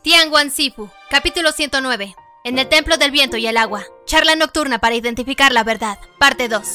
Tianguan Sifu, capítulo 109. En el Templo del Viento y el Agua. Charla nocturna para identificar la verdad. Parte 2.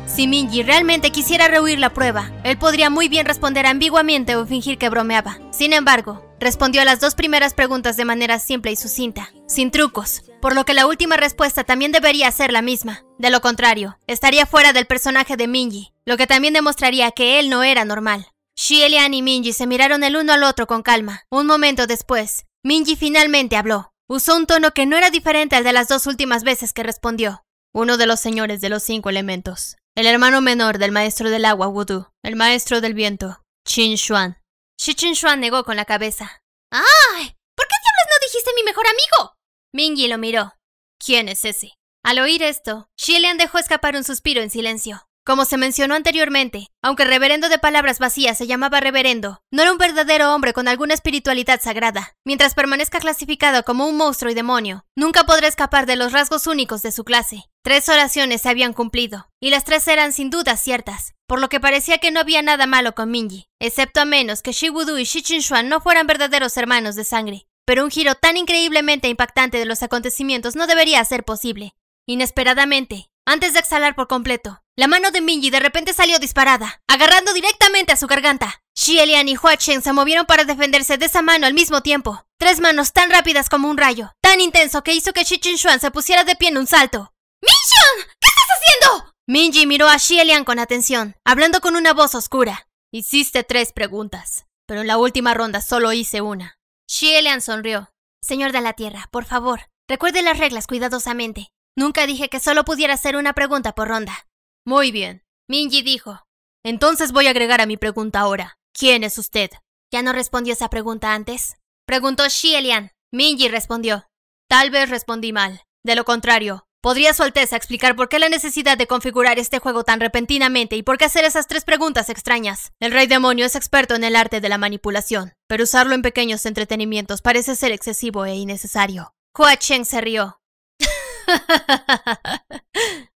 Si Minji realmente quisiera rehuir la prueba, él podría muy bien responder ambiguamente o fingir que bromeaba. Sin embargo, respondió a las dos primeras preguntas de manera simple y sucinta, sin trucos, por lo que la última respuesta también debería ser la misma. De lo contrario, estaría fuera del personaje de Minji, lo que también demostraría que él no era normal. Xie Lian y Minji se miraron el uno al otro con calma. Un momento después, Minji finalmente habló. Usó un tono que no era diferente al de las dos últimas veces que respondió. Uno de los señores de los 5 elementos. El hermano menor del maestro del agua, Wudu. El maestro del viento, Qin Xuan. Qin Xuan negó con la cabeza. ¡Ay! ¿Por qué diablos no dijiste mi mejor amigo? Minji lo miró. ¿Quién es ese? Al oír esto, Xie Lian dejó escapar un suspiro en silencio. Como se mencionó anteriormente, aunque el reverendo de palabras vacías se llamaba reverendo, no era un verdadero hombre con alguna espiritualidad sagrada. Mientras permanezca clasificado como un monstruo y demonio, nunca podrá escapar de los rasgos únicos de su clase. 3 oraciones se habían cumplido, y las 3 eran sin duda ciertas, por lo que parecía que no había nada malo con Minji, excepto a menos que Shi Wudu y Qin Xuan no fueran verdaderos hermanos de sangre. Pero un giro tan increíblemente impactante de los acontecimientos no debería ser posible. Inesperadamente, antes de exhalar por completo, la mano de Minji de repente salió disparada, agarrando directamente a su garganta. Xie Lian y Hua Chen se movieron para defenderse de esa mano al mismo tiempo. 3 manos tan rápidas como un rayo, tan intenso que hizo que Qin Xuan se pusiera de pie en un salto. ¡Minxion! ¿Qué estás haciendo? Minji miró a Xie Lian con atención, hablando con una voz oscura. Hiciste 3 preguntas, pero en la última ronda solo hice una. Xie Lian sonrió. Señor de la Tierra, por favor, recuerde las reglas cuidadosamente. Nunca dije que solo pudiera hacer una pregunta por ronda. Muy bien, Minji dijo. Entonces voy a agregar a mi pregunta ahora. ¿Quién es usted? ¿Ya no respondió esa pregunta antes? Preguntó Xie Lian. Minji respondió. Tal vez respondí mal. De lo contrario, ¿podría su Alteza explicar por qué la necesidad de configurar este juego tan repentinamente y por qué hacer esas 3 preguntas extrañas? El Rey Demonio es experto en el arte de la manipulación, pero usarlo en pequeños entretenimientos parece ser excesivo e innecesario. Hua Chen se rió.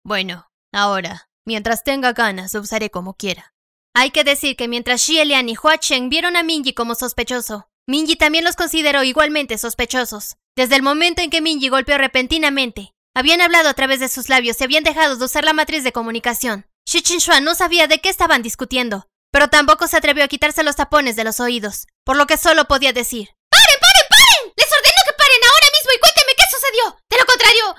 Bueno, ahora, mientras tenga ganas, usaré como quiera. Hay que decir que mientras Xie Lian y Hua Chen vieron a Minji como sospechoso, Minji también los consideró igualmente sospechosos. Desde el momento en que Minji golpeó repentinamente, habían hablado a través de sus labios y habían dejado de usar la matriz de comunicación. Qin Xuan no sabía de qué estaban discutiendo, pero tampoco se atrevió a quitarse los tapones de los oídos, por lo que solo podía decir: ¡Paren, paren, paren! ¡Les ordeno que paren ahora mismo y cuéntenme qué sucedió! ¡De lo contrario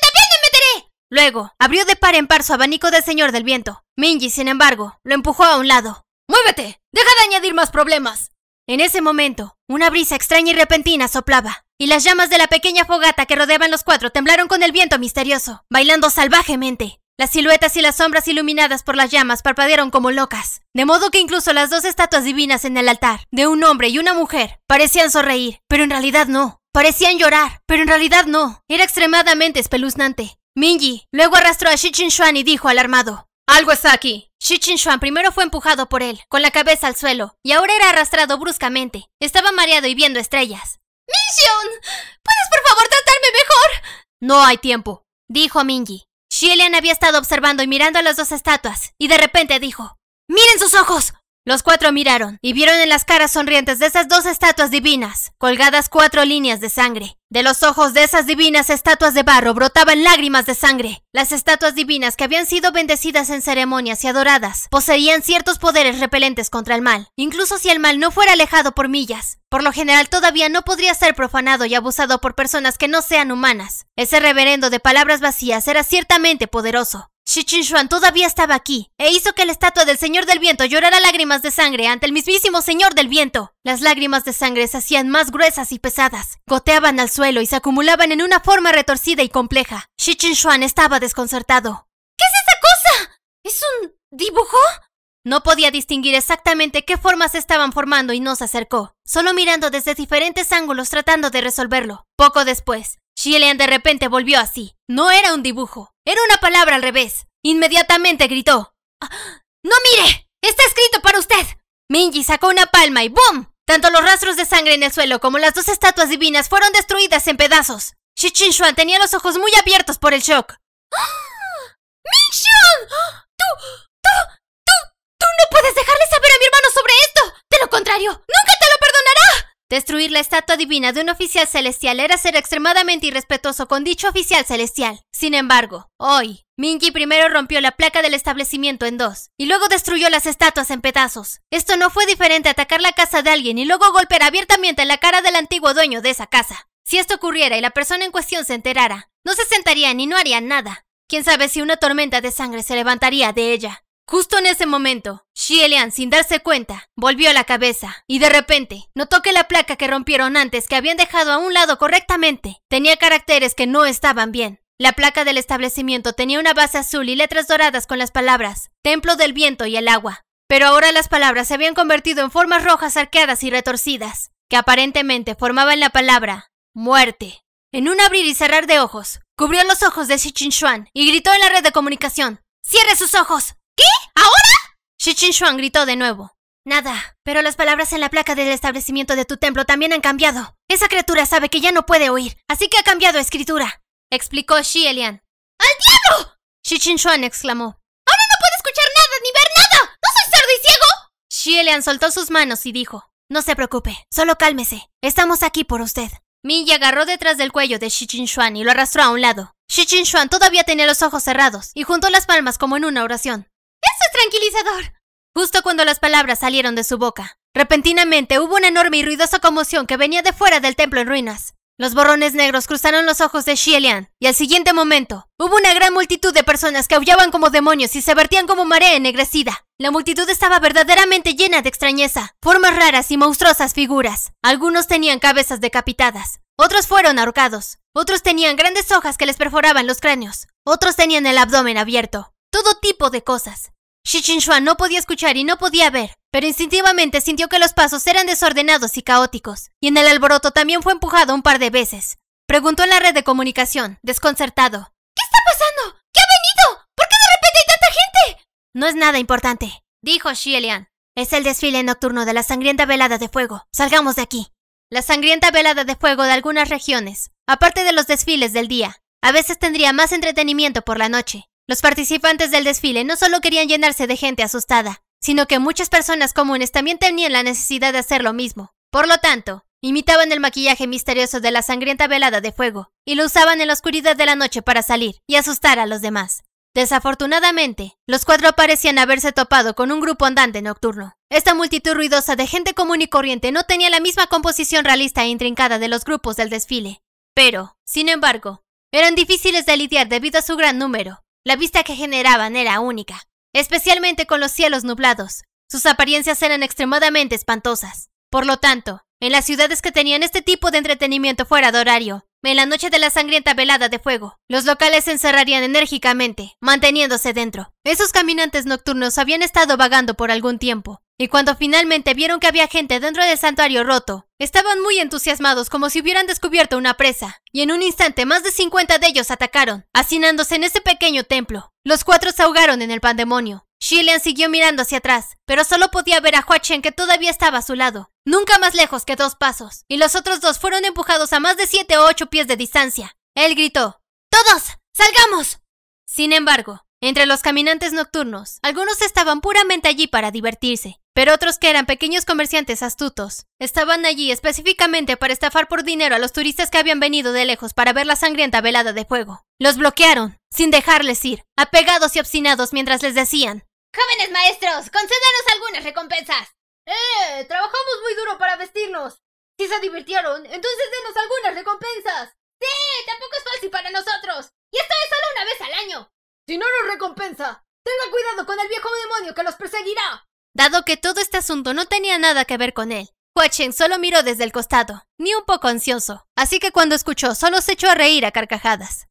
también me meteré! Luego, abrió de par en par su abanico del Señor del Viento. Minji, sin embargo, lo empujó a un lado. ¡Muévete! ¡Deja de añadir más problemas! En ese momento, una brisa extraña y repentina soplaba, y las llamas de la pequeña fogata que rodeaban los 4 temblaron con el viento misterioso, bailando salvajemente. Las siluetas y las sombras iluminadas por las llamas parpadearon como locas, de modo que incluso las 2 estatuas divinas en el altar, de un hombre y una mujer, parecían sonreír, pero en realidad no. Parecían llorar, pero en realidad no. Era extremadamente espeluznante. Minji luego arrastró a Qin Xuan y dijo alarmado: ¡Algo está aquí! Qin Xuan primero fue empujado por él, con la cabeza al suelo, y ahora era arrastrado bruscamente. Estaba mareado y viendo estrellas. ¡Minxion! ¿Puedes por favor tratarme mejor? No hay tiempo, dijo Minji. Xie Lian había estado observando y mirando a las 2 estatuas, y de repente dijo: ¡Miren sus ojos! Los 4 miraron, y vieron en las caras sonrientes de esas 2 estatuas divinas, colgadas 4 líneas de sangre. De los ojos de esas divinas estatuas de barro brotaban lágrimas de sangre. Las estatuas divinas que habían sido bendecidas en ceremonias y adoradas, poseían ciertos poderes repelentes contra el mal, incluso si el mal no fuera alejado por millas. Por lo general todavía no podría ser profanado y abusado por personas que no sean humanas. Ese reverendo de palabras vacías era ciertamente poderoso. Qin Xuan todavía estaba aquí, e hizo que la estatua del Señor del Viento llorara lágrimas de sangre ante el mismísimo Señor del Viento. Las lágrimas de sangre se hacían más gruesas y pesadas, goteaban al suelo y se acumulaban en una forma retorcida y compleja. Qin Xuan estaba desconcertado. ¿Qué es esa cosa? ¿Es un dibujo? No podía distinguir exactamente qué formas se estaban formando y no se acercó, solo mirando desde diferentes ángulos tratando de resolverlo. Poco después, Xie Lian de repente volvió así. No era un dibujo, era una palabra al revés. Inmediatamente gritó: ¡No mire! ¡Está escrito para usted! Minji sacó una palma y ¡boom! Tanto los rastros de sangre en el suelo como las 2 estatuas divinas fueron destruidas en pedazos. Qin Xuan tenía los ojos muy abiertos por el shock. ¡Minxion! ¡Tú no puedes dejarle saber a mi hermano sobre esto! ¡De lo contrario, nunca te lo perdonará! Destruir la estatua divina de un oficial celestial era ser extremadamente irrespetuoso con dicho oficial celestial. Sin embargo, hoy, Minji primero rompió la placa del establecimiento en dos, y luego destruyó las estatuas en pedazos. Esto no fue diferente a atacar la casa de alguien y luego golpear abiertamente la cara del antiguo dueño de esa casa. Si esto ocurriera y la persona en cuestión se enterara, no se sentarían y no harían nada. Quién sabe si una tormenta de sangre se levantaría de ella. Justo en ese momento, Xie Lian, sin darse cuenta, volvió la cabeza y de repente notó que la placa que rompieron antes, que habían dejado a un lado correctamente, tenía caracteres que no estaban bien. La placa del establecimiento tenía una base azul y letras doradas con las palabras Templo del Viento y el Agua. Pero ahora las palabras se habían convertido en formas rojas arqueadas y retorcidas, que aparentemente formaban la palabra Muerte. En un abrir y cerrar de ojos, cubrió los ojos de Shi Qingxuan y gritó en la red de comunicación: ¡Cierre sus ojos! ¿Qué? ¿Ahora? Shi Qingxuan gritó de nuevo. Nada, pero las palabras en la placa del establecimiento de tu templo también han cambiado. Esa criatura sabe que ya no puede oír, así que ha cambiado escritura, explicó Xie Lian. ¡Al diablo! Shi Qingxuan exclamó. ¡Ahora no puedo escuchar nada ni ver nada! ¿No soy sordo y ciego? Xie Lian soltó sus manos y dijo: no se preocupe, solo cálmese. Estamos aquí por usted. Minji agarró detrás del cuello de Shi Qingxuan y lo arrastró a un lado. Shi Qingxuan todavía tenía los ojos cerrados y juntó las palmas como en una oración. ¡Eso es tranquilizador! Justo cuando las palabras salieron de su boca, repentinamente hubo una enorme y ruidosa conmoción que venía de fuera del templo en ruinas. Los borrones negros cruzaron los ojos de Xie Lian y al siguiente momento hubo una gran multitud de personas que aullaban como demonios y se vertían como marea ennegrecida. La multitud estaba verdaderamente llena de extrañeza, formas raras y monstruosas figuras. Algunos tenían cabezas decapitadas, otros fueron ahorcados, otros tenían grandes hojas que les perforaban los cráneos, otros tenían el abdomen abierto. Todo tipo de cosas. Shi Qingxuan no podía escuchar y no podía ver, pero instintivamente sintió que los pasos eran desordenados y caóticos, y en el alboroto también fue empujado un par de veces. Preguntó en la red de comunicación, desconcertado. ¿Qué está pasando? ¿Qué ha venido? ¿Por qué de repente hay tanta gente? No es nada importante, dijo Xie Lian. Es el desfile nocturno de la sangrienta velada de fuego. Salgamos de aquí. La sangrienta velada de fuego de algunas regiones, aparte de los desfiles del día, a veces tendría más entretenimiento por la noche. Los participantes del desfile no solo querían llenarse de gente asustada, sino que muchas personas comunes también tenían la necesidad de hacer lo mismo. Por lo tanto, imitaban el maquillaje misterioso de la sangrienta velada de fuego y lo usaban en la oscuridad de la noche para salir y asustar a los demás. Desafortunadamente, los cuatro parecían haberse topado con un grupo andante nocturno. Esta multitud ruidosa de gente común y corriente no tenía la misma composición realista e intrincada de los grupos del desfile. Pero, sin embargo, eran difíciles de lidiar debido a su gran número. La vista que generaban era única, especialmente con los cielos nublados. Sus apariencias eran extremadamente espantosas. Por lo tanto, en las ciudades que tenían este tipo de entretenimiento fuera de horario, en la noche de la sangrienta velada de fuego, los locales se encerrarían enérgicamente, manteniéndose dentro. Esos caminantes nocturnos habían estado vagando por algún tiempo, y cuando finalmente vieron que había gente dentro del santuario roto, estaban muy entusiasmados como si hubieran descubierto una presa, y en un instante más de 50 de ellos atacaron, hacinándose en ese pequeño templo. Los cuatro se ahogaron en el pandemonio. Xie Lian siguió mirando hacia atrás, pero solo podía ver a Hua Chen, que todavía estaba a su lado, nunca más lejos que 2 pasos, y los otros dos fueron empujados a más de 7 o 8 pies de distancia. Él gritó: ¡Todos! ¡Salgamos! Sin embargo, entre los caminantes nocturnos, algunos estaban puramente allí para divertirse, pero otros, que eran pequeños comerciantes astutos, estaban allí específicamente para estafar por dinero a los turistas que habían venido de lejos para ver la sangrienta velada de fuego. Los bloquearon, sin dejarles ir, apegados y obstinados mientras les decían: ¡Jóvenes maestros, concédanos algunas recompensas! Trabajamos muy duro para vestirnos. Si se divirtieron, entonces denos algunas recompensas. ¡Sí! Tampoco es fácil para nosotros. Y esto es solo una vez al año. Si no nos recompensa, tenga cuidado con el viejo demonio que los perseguirá. Dado que todo este asunto no tenía nada que ver con él, Hua Chen solo miró desde el costado, ni un poco ansioso, así que cuando escuchó solo se echó a reír a carcajadas.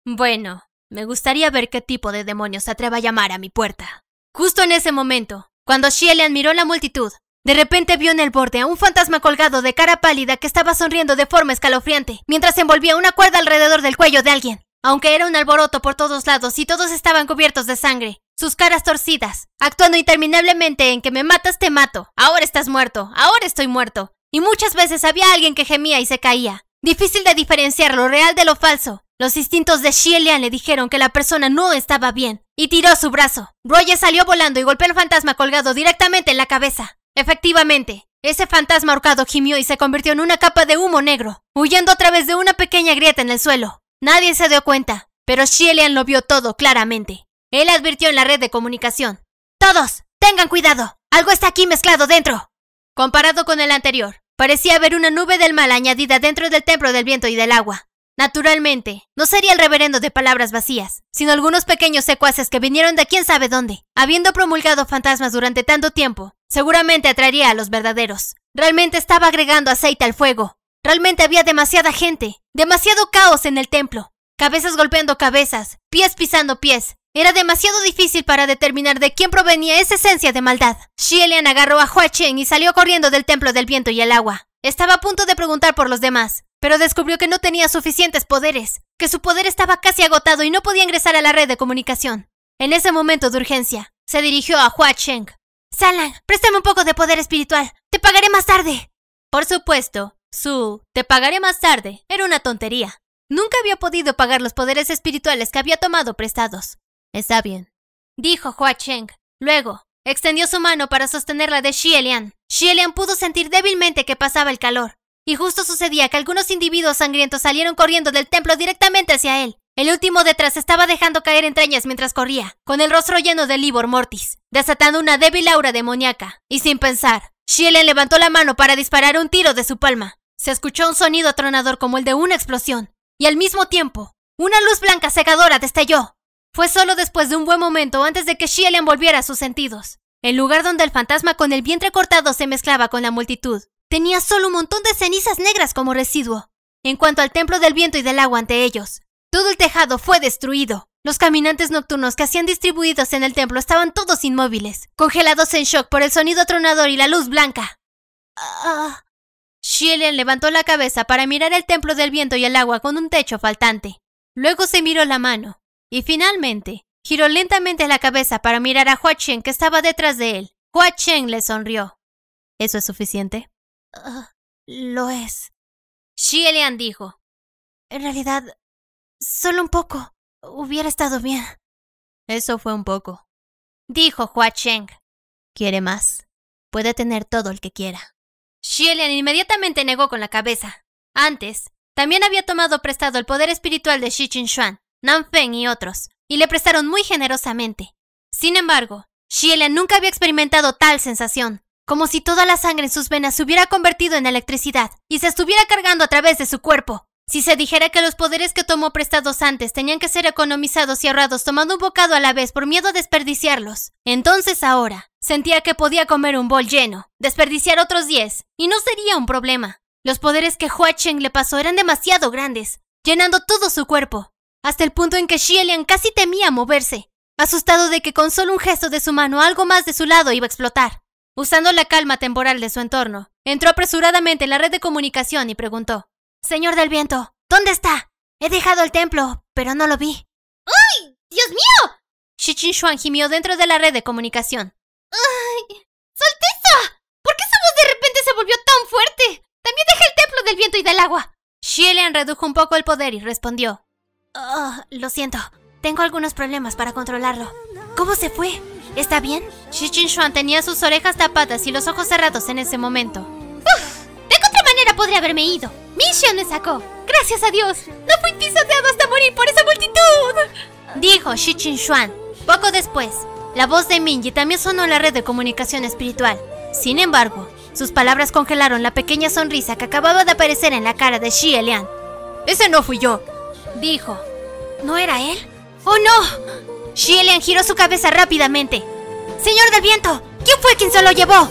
Bueno, me gustaría ver qué tipo de demonio se atreva a llamar a mi puerta. Justo en ese momento, cuando Xie Lian miró la multitud, de repente vio en el borde a un fantasma colgado de cara pálida que estaba sonriendo de forma escalofriante, mientras envolvía una cuerda alrededor del cuello de alguien. Aunque era un alboroto por todos lados y todos estaban cubiertos de sangre, sus caras torcidas, actuando interminablemente en que me matas te mato, ahora estás muerto, ahora estoy muerto, y muchas veces había alguien que gemía y se caía. Difícil de diferenciar lo real de lo falso. Los instintos de Xie Lian le dijeron que la persona no estaba bien, y tiró su brazo. Roger salió volando y golpeó al fantasma colgado directamente en la cabeza. Efectivamente, ese fantasma ahorcado gimió y se convirtió en una capa de humo negro, huyendo a través de una pequeña grieta en el suelo. Nadie se dio cuenta, pero Xie Lian lo vio todo claramente. Él advirtió en la red de comunicación: ¡Todos! ¡Tengan cuidado! ¡Algo está aquí mezclado dentro! Comparado con el anterior, parecía haber una nube del mal añadida dentro del templo del viento y del agua. Naturalmente, no sería el reverendo de palabras vacías, sino algunos pequeños secuaces que vinieron de quién sabe dónde. Habiendo promulgado fantasmas durante tanto tiempo, seguramente atraería a los verdaderos. Realmente estaba agregando aceite al fuego. Realmente había demasiada gente, demasiado caos en el templo. Cabezas golpeando cabezas, pies pisando pies. Era demasiado difícil para determinar de quién provenía esa esencia de maldad. Xie Lian agarró a Hua Chen y salió corriendo del templo del viento y el agua. Estaba a punto de preguntar por los demás, pero descubrió que no tenía suficientes poderes, que su poder estaba casi agotado y no podía ingresar a la red de comunicación. En ese momento de urgencia, se dirigió a Hua Chen. «Salang, préstame un poco de poder espiritual. Te pagaré más tarde». Por supuesto, su «te pagaré más tarde» era una tontería. Nunca había podido pagar los poderes espirituales que había tomado prestados. «Está bien», dijo Hua Chen. Luego, extendió su mano para sostener la de Xie Lian. Xie Lian pudo sentir débilmente que pasaba el calor. Y justo sucedía que algunos individuos sangrientos salieron corriendo del templo directamente hacia él. El último detrás estaba dejando caer entrañas mientras corría, con el rostro lleno de livor mortis, desatando una débil aura demoníaca. Y sin pensar, Xie Lian levantó la mano para disparar un tiro de su palma. Se escuchó un sonido atronador como el de una explosión. Y al mismo tiempo, una luz blanca cegadora destelló. Fue solo después de un buen momento antes de que Xie Lian volviera a sus sentidos. El lugar donde el fantasma con el vientre cortado se mezclaba con la multitud tenía solo un montón de cenizas negras como residuo. En cuanto al templo del viento y del agua ante ellos, todo el tejado fue destruido. Los caminantes nocturnos que hacían distribuidos en el templo estaban todos inmóviles, congelados en shock por el sonido atronador y la luz blanca. Xie Lian levantó la cabeza para mirar el templo del viento y el agua con un techo faltante. Luego se miró la mano. Y finalmente, giró lentamente la cabeza para mirar a Hua Chen que estaba detrás de él. Hua Chen le sonrió. ¿Eso es suficiente? Lo es. Xie Lian dijo. En realidad, solo un poco. Hubiera estado bien. Eso fue un poco, dijo Hua Chen. ¿Quiere más? Puede tener todo el que quiera. Xie Lian inmediatamente negó con la cabeza. Antes, también había tomado prestado el poder espiritual de Shi Qingxuan, Nan Feng y otros, y le prestaron muy generosamente. Sin embargo, Xie Lian nunca había experimentado tal sensación, como si toda la sangre en sus venas se hubiera convertido en electricidad y se estuviera cargando a través de su cuerpo. Si se dijera que los poderes que tomó prestados antes tenían que ser economizados y ahorrados tomando un bocado a la vez por miedo a desperdiciarlos, entonces ahora sentía que podía comer un bol lleno, desperdiciar otros 10, y no sería un problema. Los poderes que Hua Chen le pasó eran demasiado grandes, llenando todo su cuerpo, hasta el punto en que Xie Lian casi temía moverse, asustado de que con solo un gesto de su mano algo más de su lado iba a explotar. Usando la calma temporal de su entorno, entró apresuradamente en la red de comunicación y preguntó: «Señor del viento, ¿dónde está? He dejado el templo, pero no lo vi». ¡Ay! ¡Dios mío! Shi Qingxuan gimió dentro de la red de comunicación. ¡Ay! ¡Su Alteza! ¿Por qué su voz de repente se volvió tan fuerte? También dejé el templo del viento y del agua. Xie Lian redujo un poco el poder y respondió: lo siento, tengo algunos problemas para controlarlo. ¿Cómo se fue? ¿Está bien? Shi Qingxuan tenía sus orejas tapadas y los ojos cerrados en ese momento. ¿De qué otra manera podría haberme ido? Mission me sacó. Gracias a Dios. No fui pisoteado hasta morir por esa multitud, dijo Shi Qingxuan. Poco después, la voz de Minji también sonó en la red de comunicación espiritual. Sin embargo, sus palabras congelaron la pequeña sonrisa que acababa de aparecer en la cara de Xie Lian. «Ese no fui yo», dijo. ¿No era él? ¡Oh no! Xie Lian giró su cabeza rápidamente. «Señor del viento, ¿quién fue quien se lo llevó?»